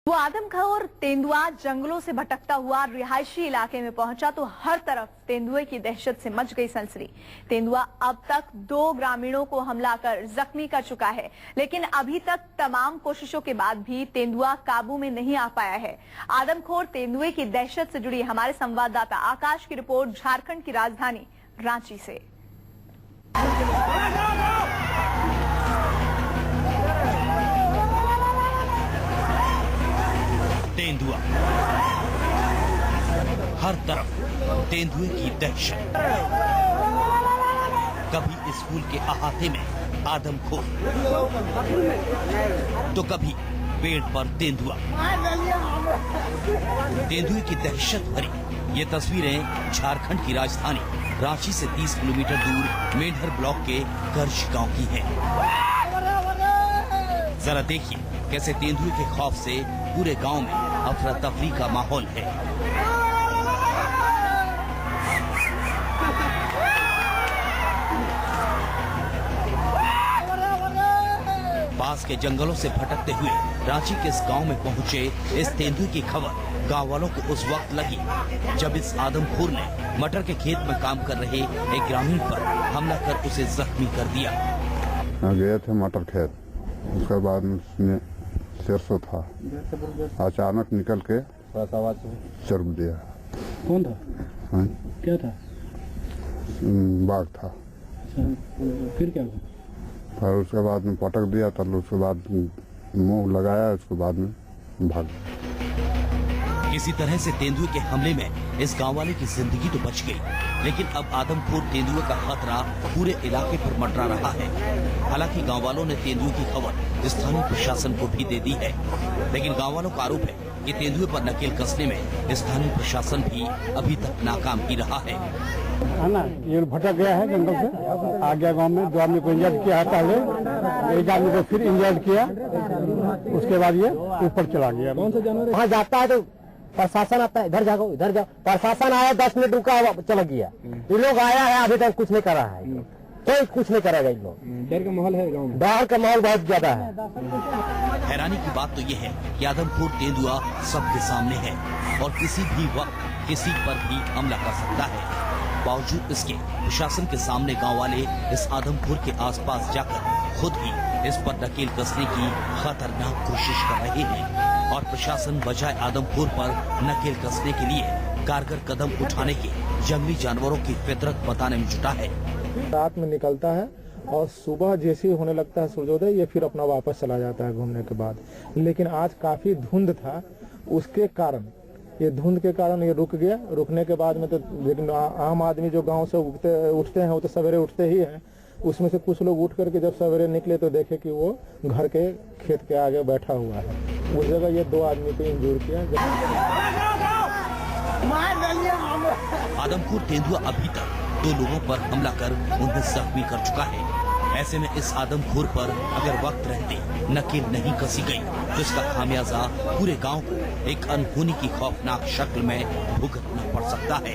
वो आदमखोर तेंदुआ जंगलों से भटकता हुआ रिहायशी इलाके में पहुंचा तो हर तरफ तेंदुए की दहशत से मच गई सनसनी। तेंदुआ अब तक 2 ग्रामीणों को हमला कर जख्मी कर चुका है, लेकिन अभी तक तमाम कोशिशों के बाद भी तेंदुआ काबू में नहीं आ पाया है। आदमखोर तेंदुए की दहशत से जुड़ी हमारे संवाददाता आकाश की रिपोर्ट झारखंड की राजधानी रांची से। तेंदुआ, हर तरफ तेंदुए की दहशत। कभी स्कूल के अहाते में आदमखोर, तो कभी पेड़ पर तेंदुआ। तेंदुए की दहशत भरी ये तस्वीरें झारखंड की राजधानी रांची से 30 किलोमीटर दूर मेंढर ब्लॉक के कर्ज गांव की हैं। जरा देखिए कैसे तेंदुए के खौफ से पूरे गांव में अफरा तफरी का माहौल है। पास के जंगलों से भटकते हुए रांची के इस गांव में पहुंचे इस तेंदुए की खबर गांव वालों को उस वक्त लगी जब इस आदमखोर ने मटर के खेत में काम कर रहे एक ग्रामीण पर हमला कर उसे जख्मी कर दिया। गए थे मटर खेत, उसके बाद उसने सरसों था, अचानक निकल के चरक दिया। कौन था? हाँ? क्या था? बाघ था। अच्छा, फिर क्या हुआ? फिर उसके बाद में पटक दिया, तब उसके बाद मुंह लगाया, उसके बाद में भाग। किसी तरह से तेंदुए के हमले में इस गांव वाले की जिंदगी तो बच गई, लेकिन अब आदमखोर तेंदुए का खतरा पूरे इलाके पर मंडरा रहा है। हालांकि गांव वालों ने तेंदुए की खबर स्थानीय प्रशासन को भी दे दी है, लेकिन गांव वालों का आरोप है कि तेंदुए पर नकेल कसने में स्थानीय प्रशासन भी अभी तक नाकाम ही रहा है। ना, ये भटक गया है जंगल से, आ गया गाँव में। 2 आदमी को इंजर्ड किया है पहले, 1 आदमी को फिर इंजर्ड किया, उसके बाद ये ऊपर चला गया। कौन सा जानवर? वहाँ जाता है तो प्रशासन आता है, इधर जाओ इधर जाओ। प्रशासन आया, 10 मिनट रुका, चला गया। ये लोग आया है, अभी तक कुछ नहीं करा है, कोई कुछ नहीं करेगा। इन लोग डर का माहौल है गाँव में, डर का माहौल बहुत ज्यादा है। हैरानी की बात तो ये है कि आदमखोर तेंदुआ सबके सामने है और किसी भी वक्त किसी पर भी हमला कर सकता है। बावजूद इसके प्रशासन के सामने गांव वाले इस आदमखोर के आसपास जाकर खुद ही इस पर नकेल कसने की खतरनाक कोशिश कर रहे हैं और प्रशासन बजाय आदमखोर पर नकेल कसने के लिए कारगर कदम उठाने के जंगली जानवरों की फितरत बताने में जुटा है। रात में निकलता है और सुबह जैसे ही होने लगता है सूर्योदय, ये फिर अपना वापस चला जाता है घूमने के बाद। लेकिन आज काफी धुंध था, उसके कारण ये धुंध के कारण ये रुक गया। रुकने के बाद में तो लेकिन आम आदमी जो गांव से उठते हैं वो तो सवेरे उठते ही हैं। उसमें से कुछ लोग उठ करके जब सवेरे निकले तो देखे कि वो घर के खेत के आगे बैठा हुआ है। उस जगह ये 2 आदमी को इंजूर किया। आदमखोर तेंदुआ अभी तक 2 लोगों पर हमला कर उन्हें जख्मी कर चुका है। ऐसे में इस आदमखोर पर अगर वक्त रहते नकेल नहीं कसी गई तो इसका खामियाजा पूरे गांव को एक अनहोनी की खौफनाक शक्ल में भुगतना पड़ सकता है।